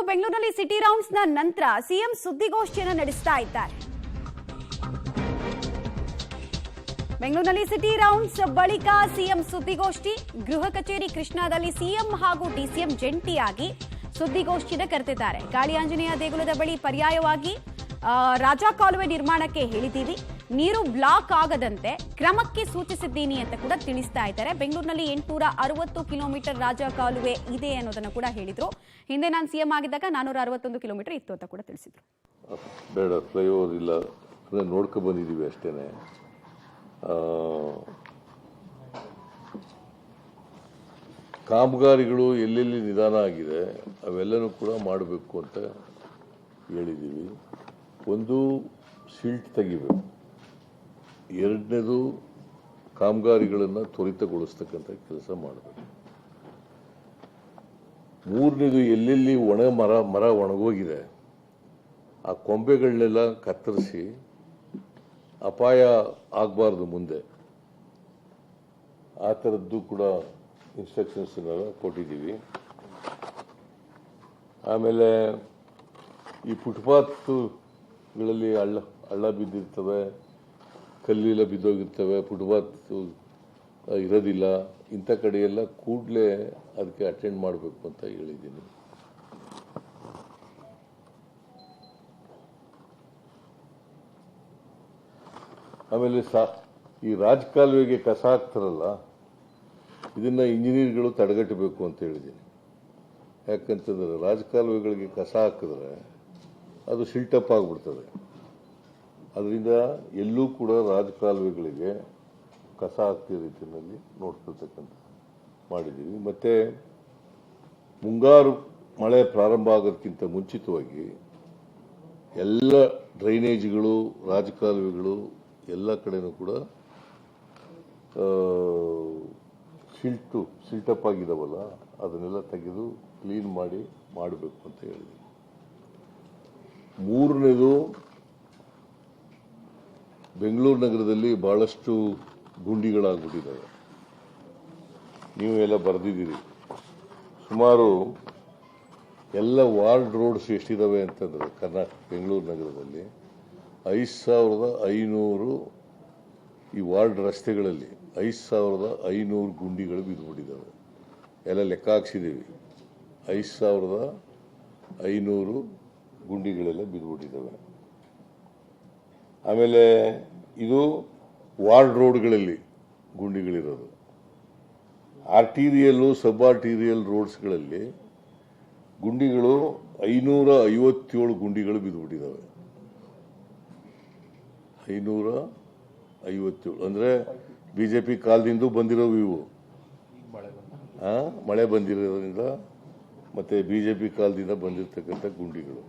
ಬೆಂಗಳೂರಿನಲ್ಲಿ city rounds ನ ನಂತರ ಸಿಎಂ ಸುದ್ದಿಗೋಷ್ಠಿಯನ್ನು ನಡೆಸ್ತಾ ಇದ್ದಾರೆ. ಬೆಂಗಳೂರಿನಲ್ಲಿ ಸಿಟಿ ರೌಂಡ್ಸ್ ಬಳಿಕ ಸಿಎಂ ಸುದ್ದಿಗೋಷ್ಠಿ. ಗೃಹ ಕಚೇರಿ ಕೃಷ್ಣಾದಲ್ಲಿ ಸಿಎಂ ಹಾಗೂ ಡಿಸಿಎಂ ಜಂಟಿಯಾಗಿ ಸುದ್ದಿಗೋಷ್ಠಿಯನ್ನು ಕರೆದಿದ್ದಾರೆ. ಗಾಳಿ ಆಂಜನೇಯ ದೇಗುಲದ ಬಳಿ ಪರ್ಯಾಯವಾಗಿ ರಾಜಾ ಕಾಲುವೆ ನಿರ್ಮಾಣಕ್ಕೆ ಹೇಳಿದ್ದೀವಿ, ನೀರು ಬ್ಲಾಕ್ ಆಗದಂತೆ ಕ್ರಮಕ್ಕೆ ಸೂಚಿಸಿದ್ದೀನಿ ಅಂತ ಕೂಡ ತಿಳಿಸ್ತಾ ಇದ್ದಾರೆ. ಬೆಂಗಳೂರಿನಲ್ಲಿ 860 ಕಿಲೋಮೀಟರ್ ರಾಜಾ ಕಾಲುವೆ ಇದೆ ಅನ್ನೋದನ್ನು ಕೂಡ ಹೇಳಿದ್ರು. ಹಿಂದೆ ನಾನು ಸಿಎಂ ಆಗಿದ್ದಾಗ 461 ಕಿಲೋಮೀಟರ್ ಇತ್ತು ಅಂತ ಕೂಡ ತಿಳಿಸಿದ್ರು. ಬೇಡ, ಫ್ಲೈಓವರ್ ಇಲ್ಲ, ನೋಡ್ಕೊ ಬಂದಿದ್ದೀವಿ ಅಷ್ಟೇನೆ. ಕಾಮಗಾರಿಗಳು ಎಲ್ಲೆಲ್ಲಿ ನಿಧಾನ ಆಗಿದೆ ಅವೆಲ್ಲನೂ ಕೂಡ ಮಾಡಬೇಕು ಅಂತ ಹೇಳಿದ್ದೀವಿ. ಒಂದು ಸಿಲ್ಟ್ ತೆಗಿಬೇಕು, ಎರಡನೇದು ಕಾಮಗಾರಿಗಳನ್ನು ತ್ವರಿತಗೊಳಿಸ್ತಕ್ಕಂಥ ಕೆಲಸ ಮಾಡಬೇಕು, ಮೂರನೇದು ಎಲ್ಲೆಲ್ಲಿ ಮರ ಒಣಗೋಗಿದೆ ಆ ಕೊಂಬೆಗಳನ್ನೆಲ್ಲ ಕತ್ತರಿಸಿ ಅಪಾಯ ಆಗಬಾರ್ದು ಮುಂದೆ, ಆ ಥರದ್ದು ಕೂಡ ಇನ್ಸ್ಟ್ರಕ್ಷನ್ಸ್ ಕೊಟ್ಟಿದ್ದೀವಿ. ಆಮೇಲೆ ಈ ಫುಟ್ಪಾತ್ಗಳಲ್ಲಿ ಹಳ್ಳ ಬಿದ್ದಿರ್ತವೆ, ಕಲ್ಲೆಲ್ಲ ಬಿದ್ದೋಗಿರ್ತವೆ, ಫುಟ್ಪಾತ್ ಇರೋದಿಲ್ಲ, ಇಂಥ ಕಡೆಯೆಲ್ಲ ಕೂಡಲೇ ಅದಕ್ಕೆ ಅಟೆಂಡ್ ಮಾಡಬೇಕು ಅಂತ ಹೇಳಿದ್ದೀನಿ. ಆಮೇಲೆ ಈ ರಾಜಕಾಲುವೆಗೆ ಕಸ ಹಾಕ್ತಾರಲ್ಲ, ಇದನ್ನ ಇಂಜಿನಿಯರ್ಗಳು ತಡೆಗಟ್ಟಬೇಕು ಅಂತ ಹೇಳಿದ್ದೀನಿ. ಯಾಕಂತಂದ್ರೆ ರಾಜಕಾಲುವೆಗಳಿಗೆ ಕಸ ಹಾಕಿದ್ರೆ ಅದು ಸಿಲ್ಟಪ್ ಆಗಿಬಿಡ್ತದೆ. ಅದರಿಂದ ಎಲ್ಲೂ ಕೂಡ ರಾಜಕಾಲುವೆಗಳಿಗೆ ಕಸ ಹಾಕ್ತಿರೋ ರೀತಿಯಲ್ಲಿ ನೋಡ್ಕೊಳ್ತಕ್ಕಂಥ ಮಾಡಿದ್ದೀವಿ. ಮತ್ತು ಮುಂಗಾರು ಮಳೆ ಪ್ರಾರಂಭ ಆಗೋದಕ್ಕಿಂತ ಮುಂಚಿತವಾಗಿ ಎಲ್ಲ ಡ್ರೈನೇಜ್ಗಳು, ರಾಜಕಾಲುವೆಗಳು ಎಲ್ಲ ಕಡೆನೂ ಕೂಡ ಸಿಲ್ಟಪ್ ಆಗಿದಾವಲ್ಲ ಅದನ್ನೆಲ್ಲ ತೆಗೆದು ಕ್ಲೀನ್ ಮಾಡಬೇಕು ಅಂತ ಹೇಳಿದ್ವಿ. ಮೂರನೇದು, ಬೆಂಗಳೂರು ನಗರದಲ್ಲಿ ಬಹಳಷ್ಟು ಗುಂಡಿಗಳಾಗ್ಬಿಟ್ಟಿದ್ದಾವೆ. ನೀವು ಎಲ್ಲ ಬರೆದಿದ್ದೀರಿ. ಸುಮಾರು ಎಲ್ಲ ವಾರ್ಡ್ ರೋಡ್ಸ್ ಎಷ್ಟಿದ್ದಾವೆ ಅಂತಂದ್ರೆ ಬೆಂಗಳೂರು ನಗರದಲ್ಲಿ 5500 ಈ ವಾರ್ಡ್ ರಸ್ತೆಗಳಲ್ಲಿ 5500 ಗುಂಡಿಗಳು ಬಿದ್ದುಬಿಟ್ಟಿದ್ದಾವೆ. ಎಲ್ಲ ಲೆಕ್ಕ ಹಾಕ್ಸಿದ್ದೀವಿ. 5500 ಗುಂಡಿಗಳೆಲ್ಲ ಬಿದ್ದುಬಿಟ್ಟಿದ್ದಾವೆ. ಆಮೇಲೆ ಇದು ವಾರ್ಡ್ ರೋಡ್ಗಳಲ್ಲಿ ಗುಂಡಿಗಳಿರೋದು. ಆರ್ಟೀರಿಯಲ್ಲು, ಸಬ್ ಆರ್ಟೀರಿಯಲ್ ರೋಡ್ಸ್ಗಳಲ್ಲಿ ಗುಂಡಿಗಳು 557 ಗುಂಡಿಗಳು ಬಿದ್ದುಬಿಟ್ಟಿದ್ದಾವೆ. 557 ಅಂದರೆ ಬಿಜೆಪಿ ಕಾಲದಿಂದ ಬಂದಿರೋವು ಇವು. ಮಳೆ ಬಂದಿರೋದ್ರಿಂದ ಮತ್ತೆ ಬಿಜೆಪಿ ಕಾಲದಿಂದ ಬಂದಿರತಕ್ಕಂಥ ಗುಂಡಿಗಳು.